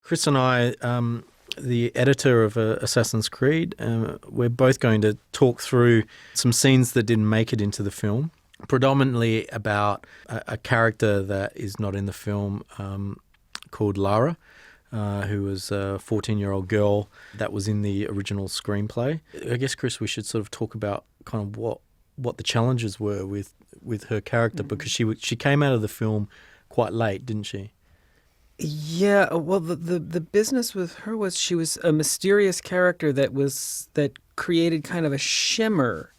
Chris and I, the editor of Assassin's Creed, we're both going to talk through some scenes that didn't make it into the film, predominantly about a character that is not in the film called Lara, who was a 14-year-old girl that was in the original screenplay. I guess, Chris, we should sort of talk about kind of what the challenges were with her character, because she came out of the film quite late, didn't she? Yeah, well, the business with her was she was a mysterious character that created kind of a shimmer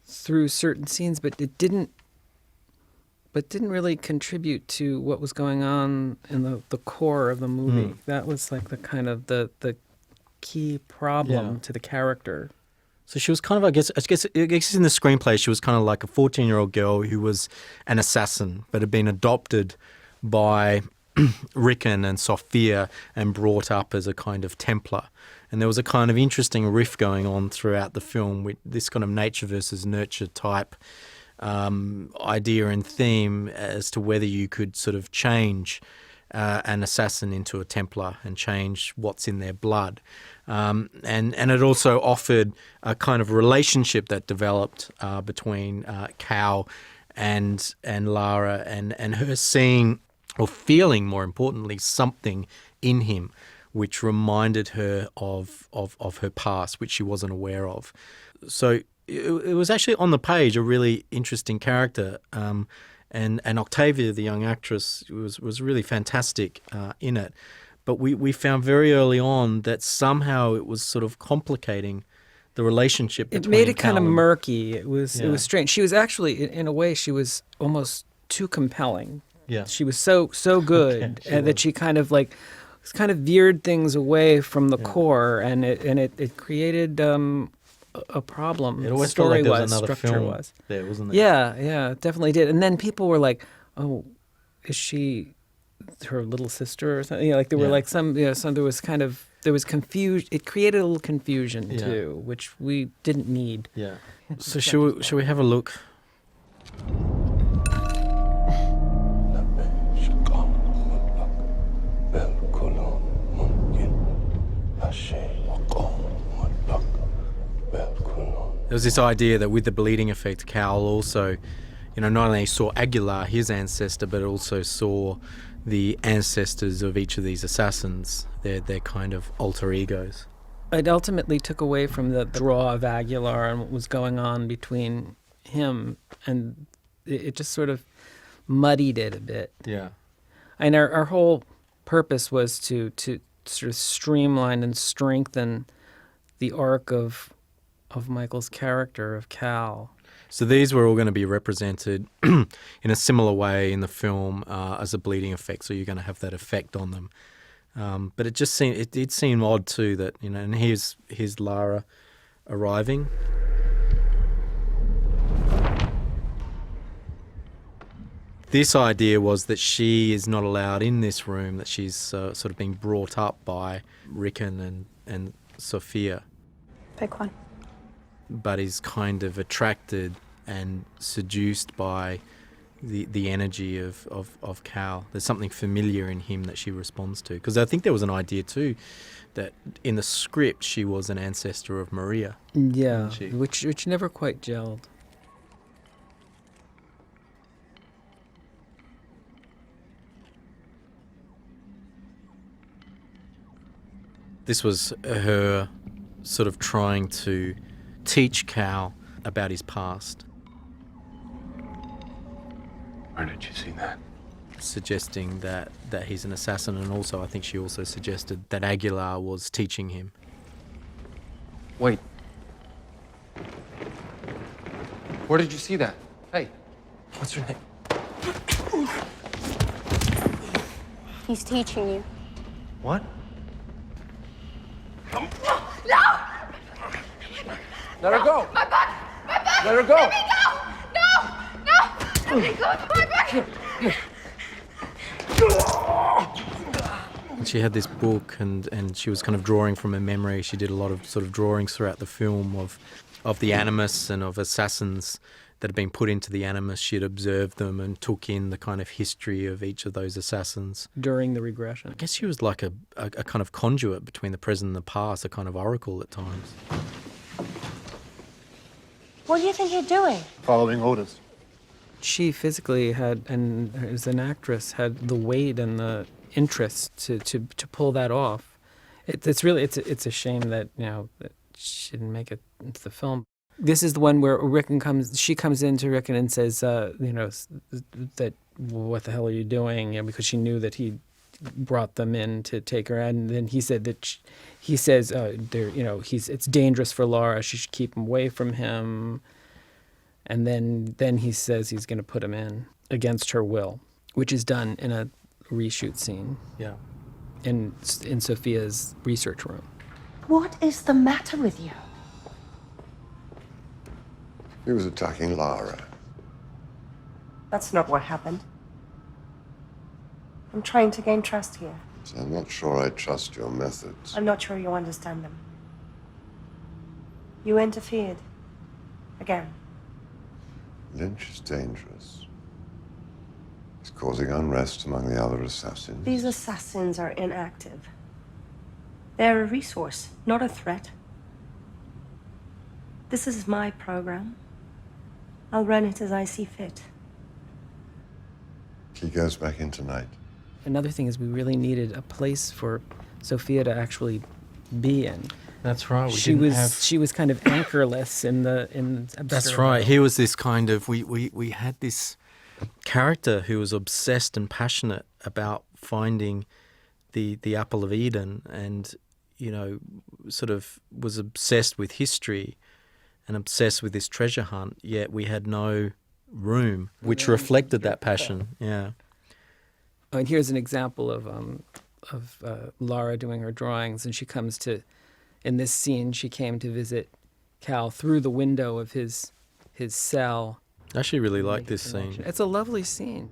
through certain scenes, but didn't really contribute to what was going on in the core of the movie. That was like the kind of the key problem to the character. So she was kind of, I guess in the screenplay, she was kind of like a 14-year-old girl who was an assassin, but had been adopted by Rickon and Sophia and brought up as a kind of Templar. And there was a kind of interesting riff going on throughout the film with this kind of nature versus nurture type idea and theme as to whether you could sort of change an assassin into a Templar and change what's in their blood. And it also offered a kind of relationship that developed between Cal and Lara and her seeing, or feeling more importantly, something in him which reminded her of her past, which she wasn't aware of. So it was actually on the page a really interesting character, and Octavia, the young actress, was really fantastic in it. But we found very early on that somehow it was sort of complicating the relationship between It made it Cal kind of and... murky. It was strange. She was actually, in a way, she was almost too compelling. Yeah. She was so good that she kind of veered things away from the core, and it created a problem. It always Story felt like there was was, another structure film was. there, wasn't there? Yeah, it definitely did. And then people were like, "Oh, is she her little sister or something?" You know, like there were like some there was confusion. It created a little confusion too, which we didn't need. Yeah. So shall we have a look? There was this idea that with the bleeding effect, Cal also, not only saw Aguilar, his ancestor, but also saw the ancestors of each of these assassins, their kind of alter egos. It ultimately took away from the draw of Aguilar and what was going on between him, and it just sort of muddied it a bit. Yeah. And our whole purpose was to sort of streamline and strengthen the arc of Michael's character, of Cal. So these were all going to be represented in a similar way in the film as a bleeding effect, so you're going to have that effect on them. But it just seemed, it did seem odd too that, and here's Lara arriving. This idea was that she is not allowed in this room, that she's sort of being brought up by Rickon and Sophia. Pick one. But is kind of attracted and seduced by the energy of Cal. There's something familiar in him that she responds to. Because I think there was an idea too that in the script she was an ancestor of Maria. Yeah, which never quite gelled. This was her sort of trying to teach Cal about his past. Where did you see that? Suggesting that he's an assassin, and also I think she also suggested that Aguilar was teaching him. Wait. Where did you see that? Hey, what's your name? He's teaching you. What? No! Let her go! My butt! My butt! Let her go! Let me go! No! Let me go! My back! And she had this book, and she was kind of drawing from her memory. She did a lot of sort of drawings throughout the film of the animus and of assassins that had been put into the animus. She had observed them and took in the kind of history of each of those assassins. During the regression. I guess she was like a kind of conduit between the present and the past, a kind of oracle at times. What do you think you're doing? Following orders. She physically had, and as an actress, had the weight and the interest to pull that off. It's really it's a shame that that she didn't make it into the film. This is the one where she comes into Rickon and says, that what the hell are you doing? Because she knew that he brought them in to take her, and then he said that he says, it's dangerous for Laura. She should keep him away from him. And then he says he's going to put him in against her will, which is done in a reshoot scene. Yeah. In Sophia's research room. What is the matter with you? He was attacking Lara. That's not what happened. I'm trying to gain trust here. So I'm not sure I trust your methods. I'm not sure you understand them. You interfered. Again. Lynch is dangerous. He's causing unrest among the other assassins. These assassins are inactive. They're a resource, not a threat. This is my program. I'll run it as I see fit. He goes back in tonight. Another thing is we really needed a place for Sophia to actually be in. That's right. She was kind of anchorless in. That's right. He was this kind of we had this character who was obsessed and passionate about finding the apple of Eden, and sort of was obsessed with history and obsessed with this treasure hunt. Yet we had no room which reflected that passion. Yeah. And here's an example of Lara doing her drawings, and she comes to. In this scene, she came to visit Cal through the window of his cell. I actually really like this scene. It's a lovely scene.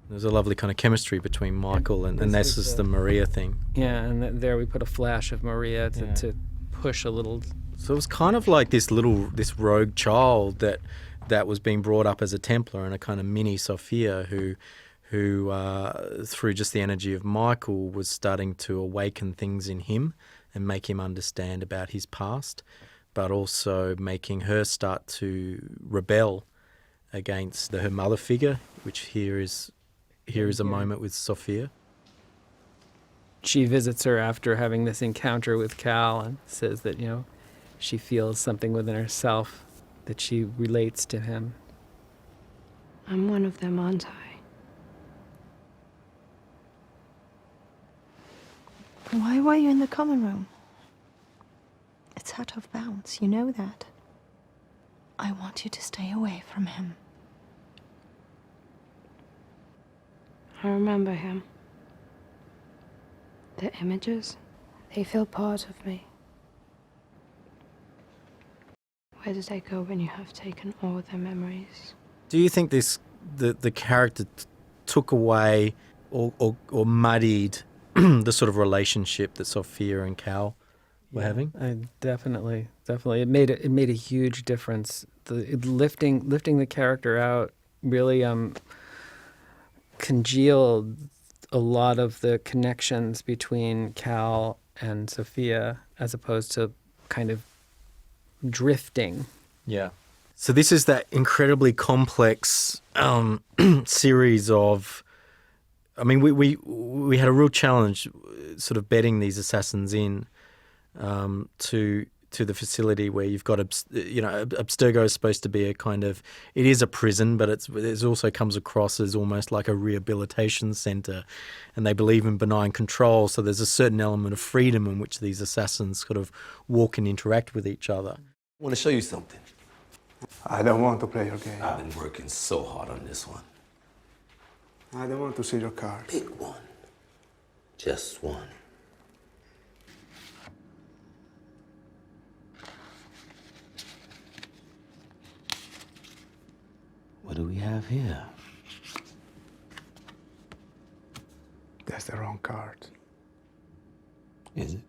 There's a lovely kind of chemistry between Michael and this is the Maria thing. Yeah, and there we put a flash of Maria to push a little. So it was kind of like this rogue child that was being brought up as a Templar, and a kind of mini Sophia who through just the energy of Michael was starting to awaken things in him and make him understand about his past, but also making her start to rebel against her mother figure, which here is a moment with Sophia. She visits her after having this encounter with Cal and says that, she feels something within herself that she relates to him. I'm one of them, aren't I? Why were you in the common room? It's out of bounds, you know that. I want you to stay away from him. I remember him. The images, they feel part of me. Where do they go when you have taken all their memories? Do you think the character took away or muddied the sort of relationship that Sophia and Cal were having? Definitely. It made a huge difference. Lifting the character out really congealed a lot of the connections between Cal and Sophia, as opposed to kind of drifting. Yeah. So this is that incredibly complex series of. I mean, we had a real challenge, sort of bedding these assassins in, to to the facility where you've got, Abstergo is supposed to be a kind of, it is a prison, but it also comes across as almost like a rehabilitation centre, and they believe in benign control. So there's a certain element of freedom in which these assassins sort of walk and interact with each other. I want to show you something. I don't want to play your game. I've been working so hard on this one. I don't want to see your cards. Pick one. Just one. What do we have here? That's the wrong card. Is it?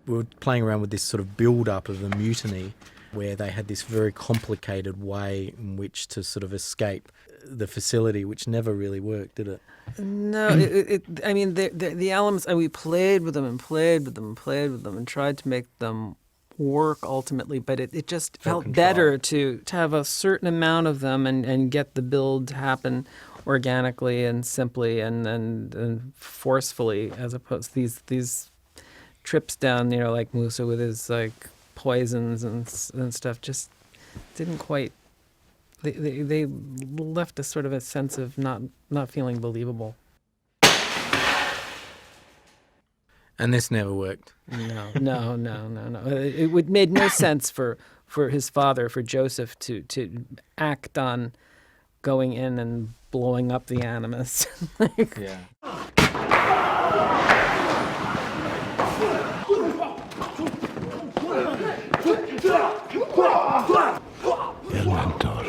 We were playing around with this sort of build-up of a mutiny where they had this very complicated way in which to sort of escape the facility, which never really worked, did it? No, I mean, the elements, and we played with them and played with them and played with them and tried to make them work ultimately, but it just felt better to have a certain amount of them and get the build to happen organically and simply and forcefully, as opposed to these trips down, like Musa with his like poisons and stuff, just didn't quite. They left us sort of a sense of not feeling believable. And this never worked. No. It made no sense for his father, for Joseph, to act on going in and blowing up the Animus. Yeah. El mentor.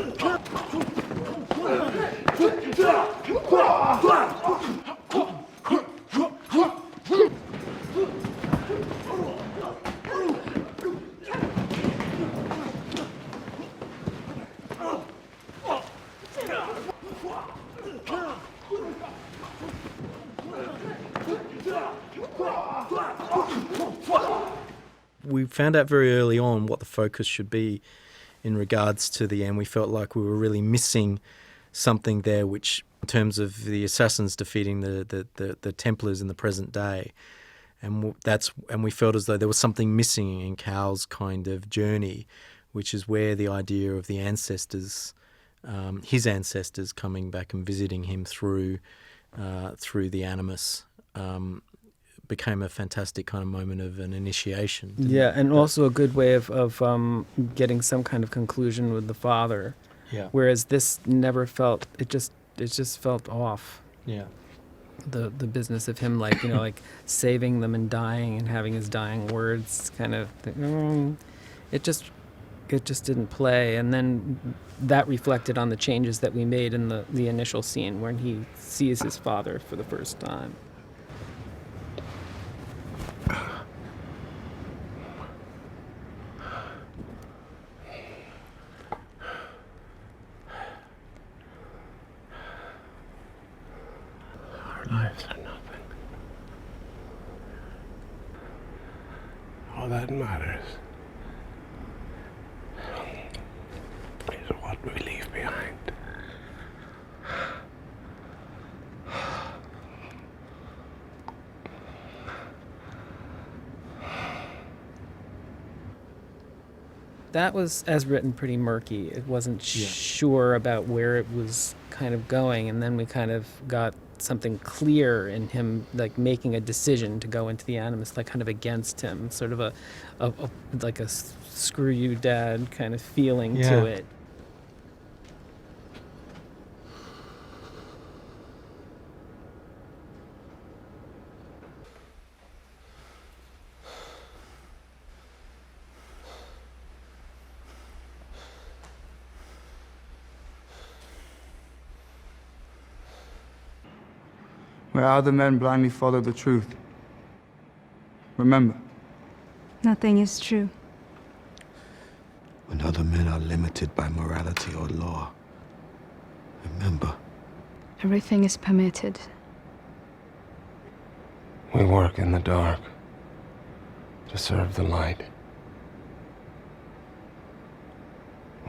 We found out very early on what the focus should be in regards to the end. We felt like we were really missing something there, which in terms of the assassins defeating the Templars in the present day, and we felt as though there was something missing in Cal's kind of journey, which is where the idea of the ancestors, his ancestors coming back and visiting him through the Animus, became a fantastic kind of moment of an initiation. Yeah, and also a good way of getting some kind of conclusion with the father. Yeah. Whereas this never felt, it just felt off. Yeah. The business of him like saving them and dying and having his dying words kind of it just didn't play. And then that reflected on the changes that we made in the initial scene when he sees his father for the first time. Lives are nothing. All that matters is what we leave behind. That was, as written, pretty murky. It wasn't sure about where it was kind of going, and then we kind of got something clear in him, like making a decision to go into the Animus, like kind of against him, sort of a like a screw you dad kind of feeling to it. Where other men blindly follow the truth. Remember. Nothing is true. When other men are limited by morality or law, remember. Everything is permitted. We work in the dark to serve the light.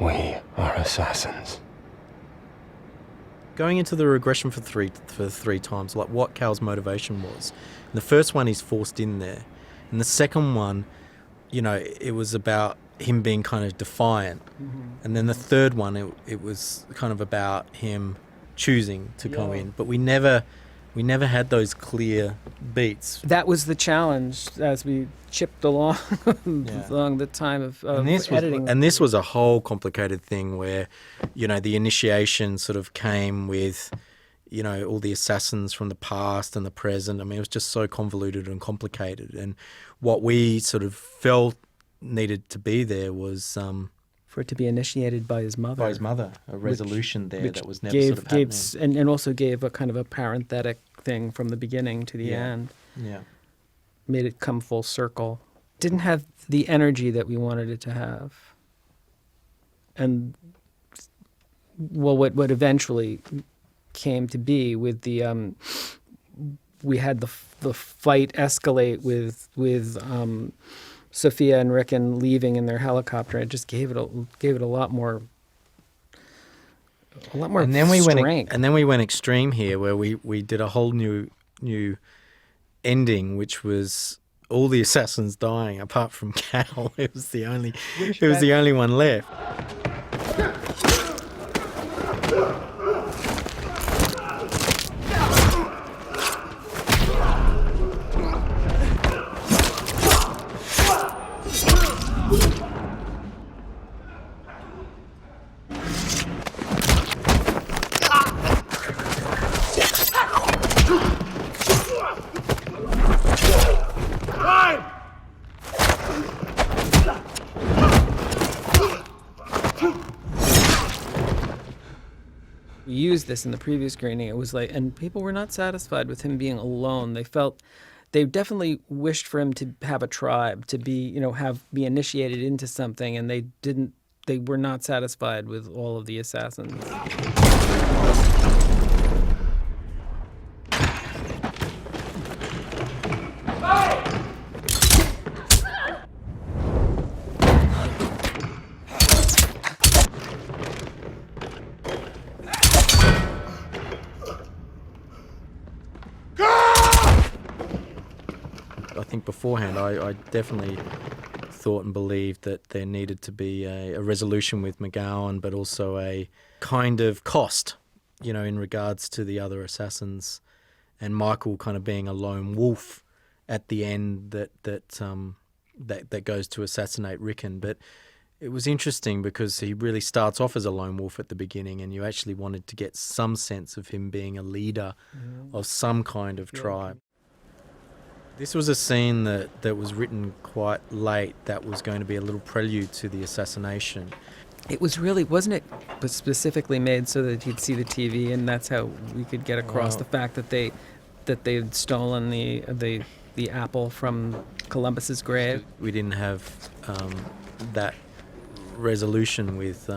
We are assassins. Going into the regression for three times, like what Cal's motivation was. In the first one, he's forced in there. In the second one, you know, it was about him being kind of defiant. And then the third one, it was kind of about him choosing to go in. But we never had those clear beats. That was the challenge as we chipped along along the time of editing. And this was a whole complicated thing where, you know, the initiation sort of came with, you know, all the assassins from the past and the present. I mean, it was just so convoluted and complicated. And what we sort of felt needed to be there was for it to be initiated by his mother. By his mother, a resolution that was never gave, sort of happening. And also gave a kind of a parenthetic thing from the beginning to the end. Yeah. Made it come full circle. Didn't have the energy that we wanted it to have. And, well, what eventually came to be with the, we had the fight escalate with Sophia and Rickon leaving in their helicopter. It just gave it a lot more and then strength. we went extreme here, where we did a whole new ending, which was all the assassins dying apart from Cal. It was the only one left. We used this in the previous screening. It was like, and people were not satisfied with him being alone. They definitely wished for him to have a tribe, to be, you know, be initiated into something, and they were not satisfied with all of the assassins. I think beforehand, I definitely thought and believed that there needed to be a resolution with McGowan, but also a kind of cost, you know, in regards to the other assassins, and Michael kind of being a lone wolf at the end that goes to assassinate Rickon. But it was interesting because he really starts off as a lone wolf at the beginning, and you actually wanted to get some sense of him being a leader of some kind of tribe. This was a scene that was written quite late that was going to be a little prelude to the assassination. It was really, wasn't it, but specifically made so that you'd see the TV, and that's how we could get across the fact that they had stolen the apple from Columbus's grave. We didn't have that resolution with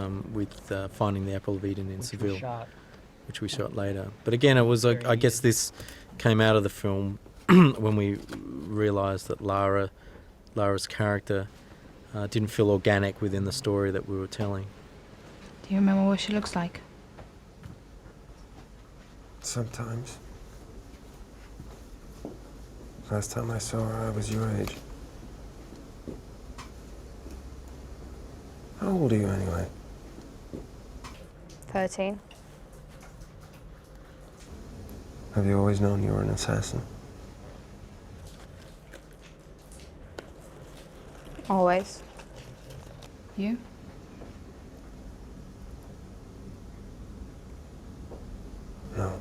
finding the apple of Eden in Seville, which we shot later. But again, it was like, I guess this came out of the film when we realised that Lara's character didn't feel organic within the story that we were telling. Do you remember what she looks like? Sometimes. Last time I saw her, I was your age. How old are you anyway? 13. Have you always known you were an assassin? Always. You? No.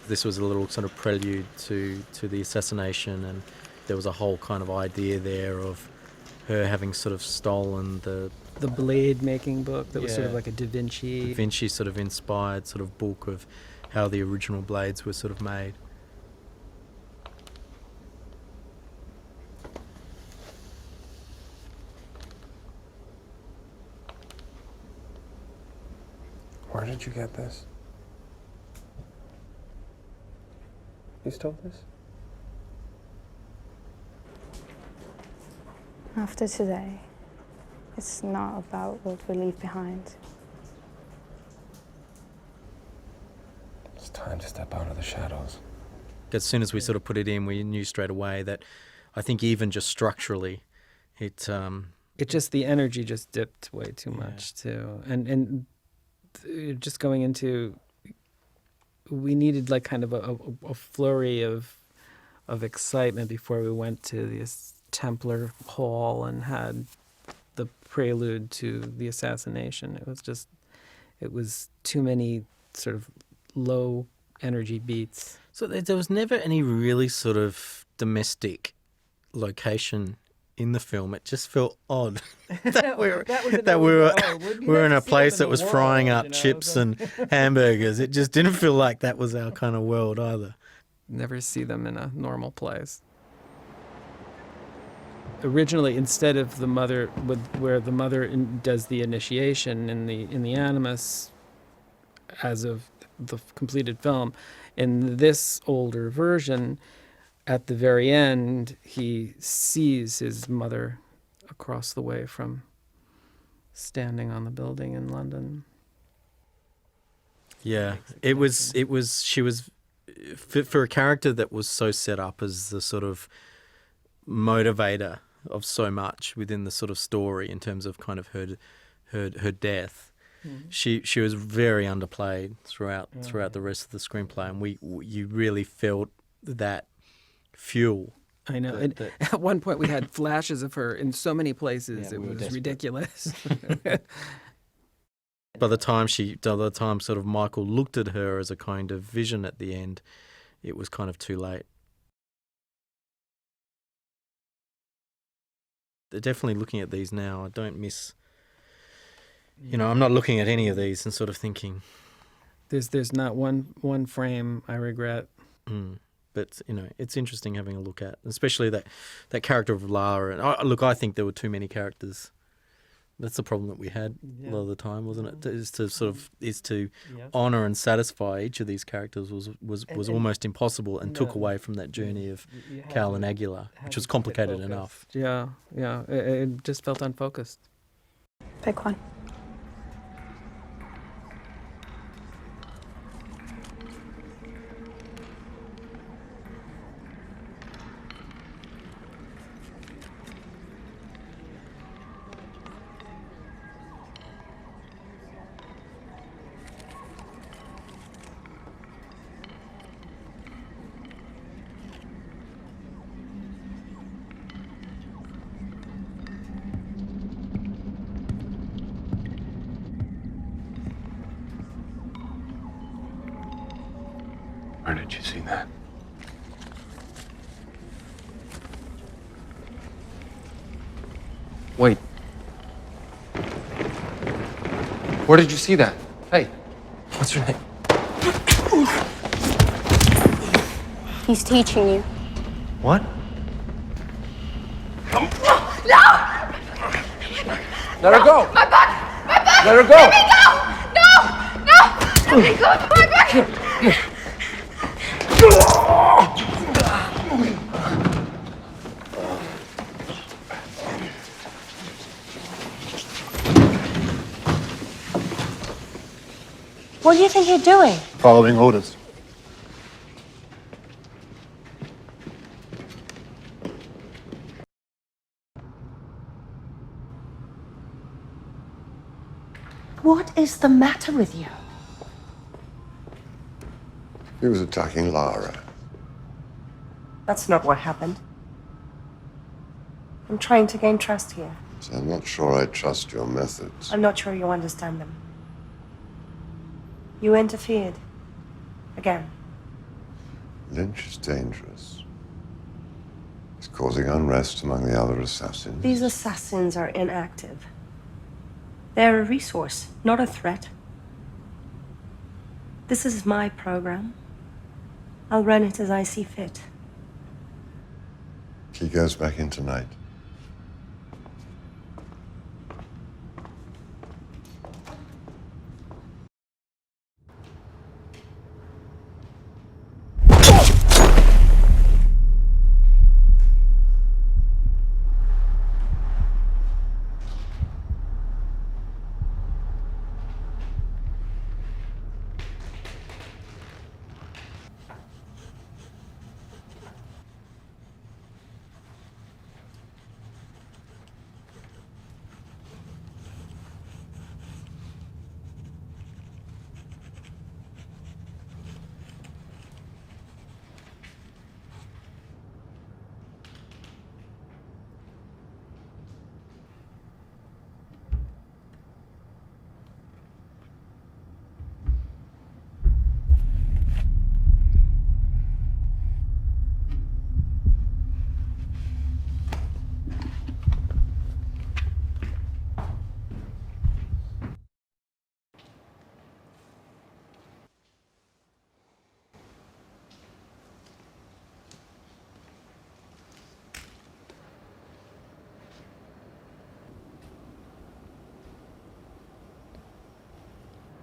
This was a little sort of prelude to the assassination, and there was a whole kind of idea there of her having sort of stolen the blade making book that was sort of Yeah. like a Da Vinci sort of inspired sort of book of how the original blades were sort of made. Where did you get this? You stole this? After today, it's not about what we leave behind. It's time to step out of the shadows. As soon as we sort of put it in, we knew straight away that I think even just structurally, it just, the energy just dipped way too much too. And just going into, we needed like kind of a flurry of excitement before we went to this Templar Hall and had the prelude to the assassination. It was too many sort of low energy beats. So there was never any really sort of domestic location in the film. It just felt odd that we were in a place that was frying up chips and hamburgers. It just didn't feel like that was our kind of world either. Never see them in a normal place. Originally, instead of the mother, where the mother does the initiation in the animus, as of the completed film, in this older version, at the very end, he sees his mother across the way from standing on the building in London. Yeah, she was, for a character that was so set up as the sort of motivator of so much within the sort of story in terms of kind of her death. She was very underplayed throughout the rest of the screenplay, and you really felt that fuel. I know. At one point, we had flashes of her in so many places; it was ridiculous. By the time sort of Michael looked at her as a kind of vision at the end, it was kind of too late. Definitely looking at these now, I don't miss. I'm not looking at any of these and sort of thinking. There's not one frame I regret. But it's interesting having a look at, especially that character of Lara. And I think there were too many characters. That's the problem that we had a lot of the time, wasn't it? Is to honour and satisfy each of these characters was almost impossible, and took away from that journey of Cal and Aguilar, which was complicated enough. Yeah. It just felt unfocused. Pick one. Where did you see that? Wait. Where did you see that? Hey, what's your name? He's teaching you. What? No! Let her go! My back! My back! Let her go! Let me go! No! No! Let me go! My back! What do you think you're doing? Following orders. What is the matter with you? He was attacking Lara. That's not what happened. I'm trying to gain trust here. So I'm not sure I trust your methods. I'm not sure you understand them. You interfered. Again. Lynch is dangerous. He's causing unrest among the other assassins. These assassins are inactive. They're a resource, not a threat. This is my program. I'll run it as I see fit. He goes back in tonight.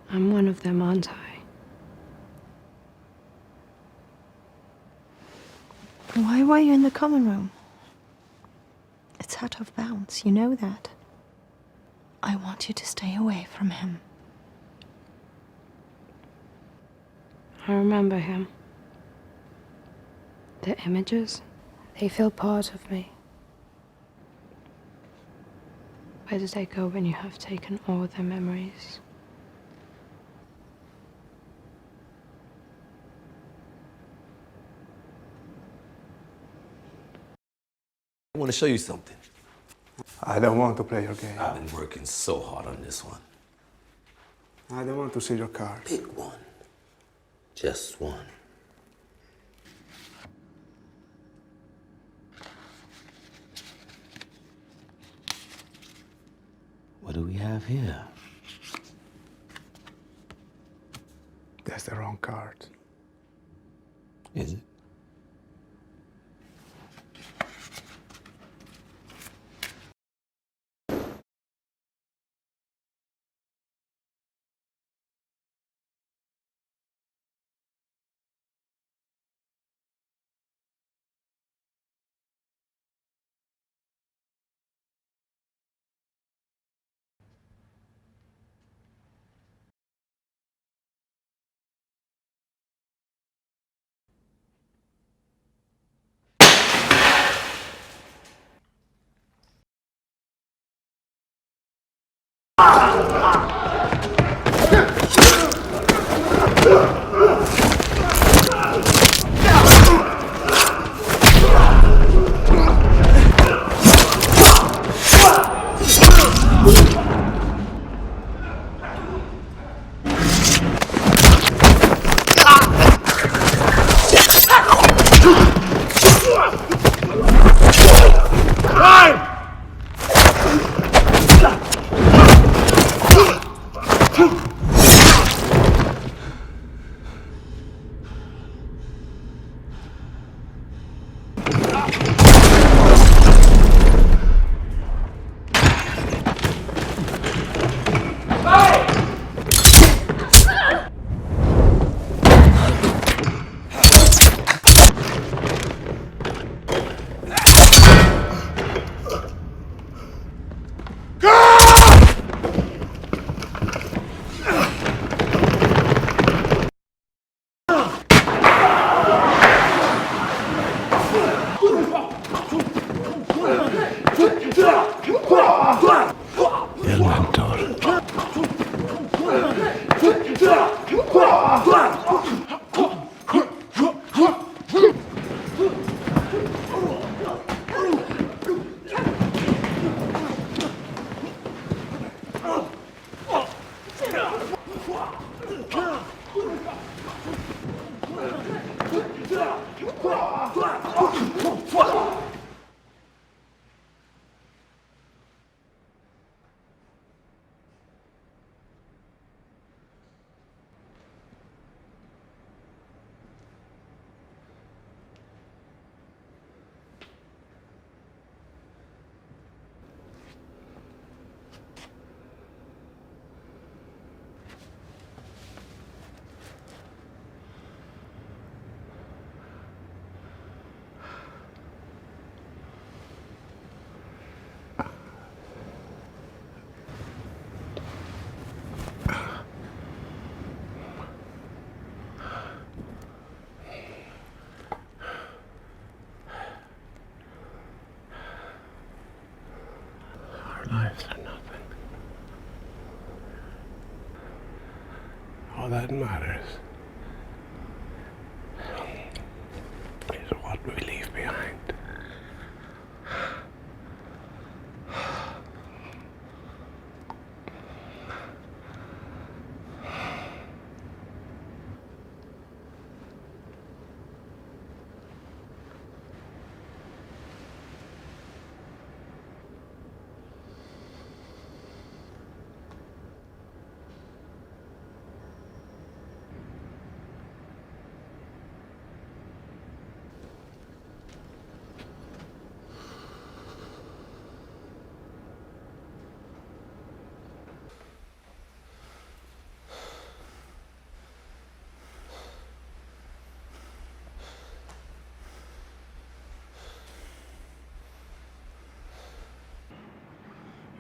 I'm one of them, aren't I? Why were you in the common room? It's out of bounds, you know that. I want you to stay away from him. I remember him. The images, they feel part of me. Where do they go when you have taken all the memories? I want to show you something. I don't want to play your game. I've been working so hard on this one. I don't want to see your cards. Pick one. Just one. What do we have here? That's the wrong card. Is it? Lives are nothing. All that matters is what we leave behind.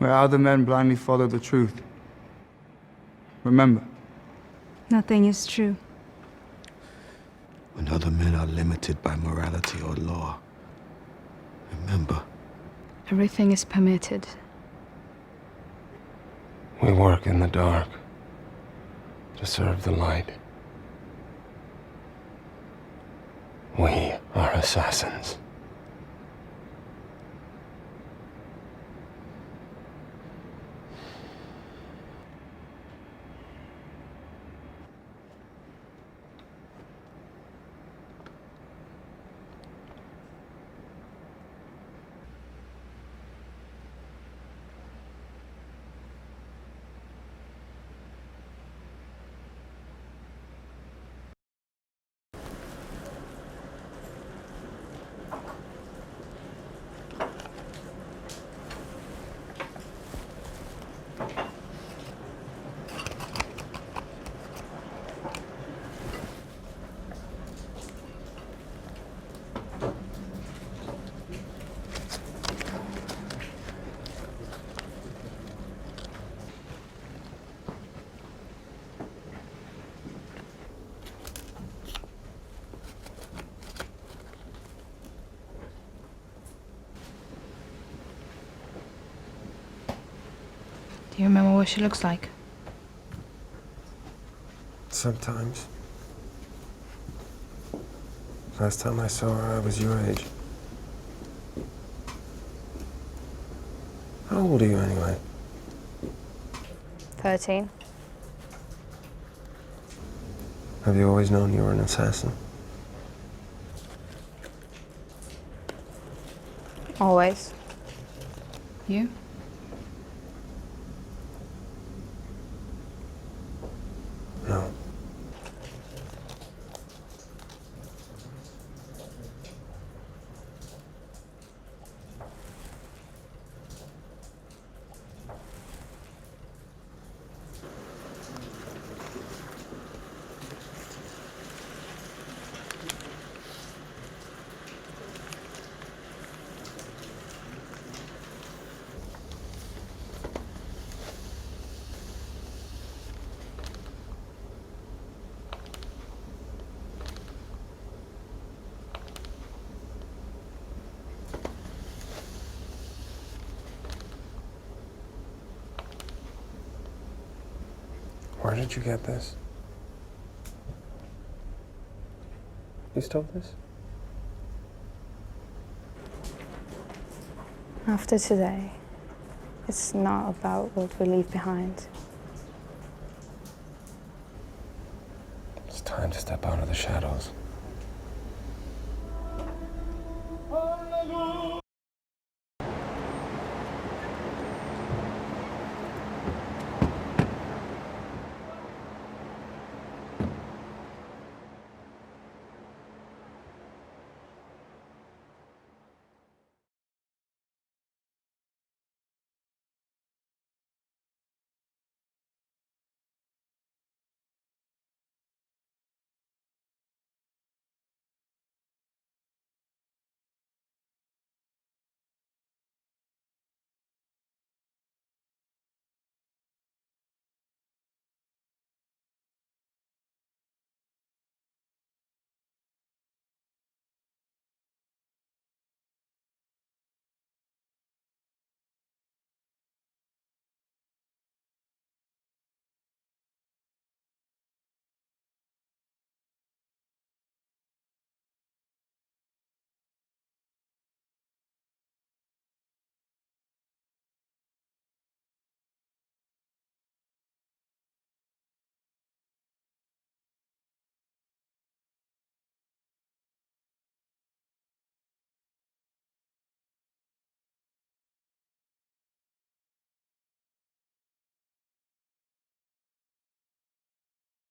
where other men blindly follow the truth. Remember. Nothing is true. When other men are limited by morality or law. Remember. Everything is permitted. We work in the dark to serve the light. We are assassins. Do you remember what she looks like? Sometimes. Last time I saw her, I was your age. How old are you anyway? 13. Have you always known you were an assassin? Always. You? No. Where did you get this? You stole this? After today, it's not about what we leave behind. It's time to step out of the shadows.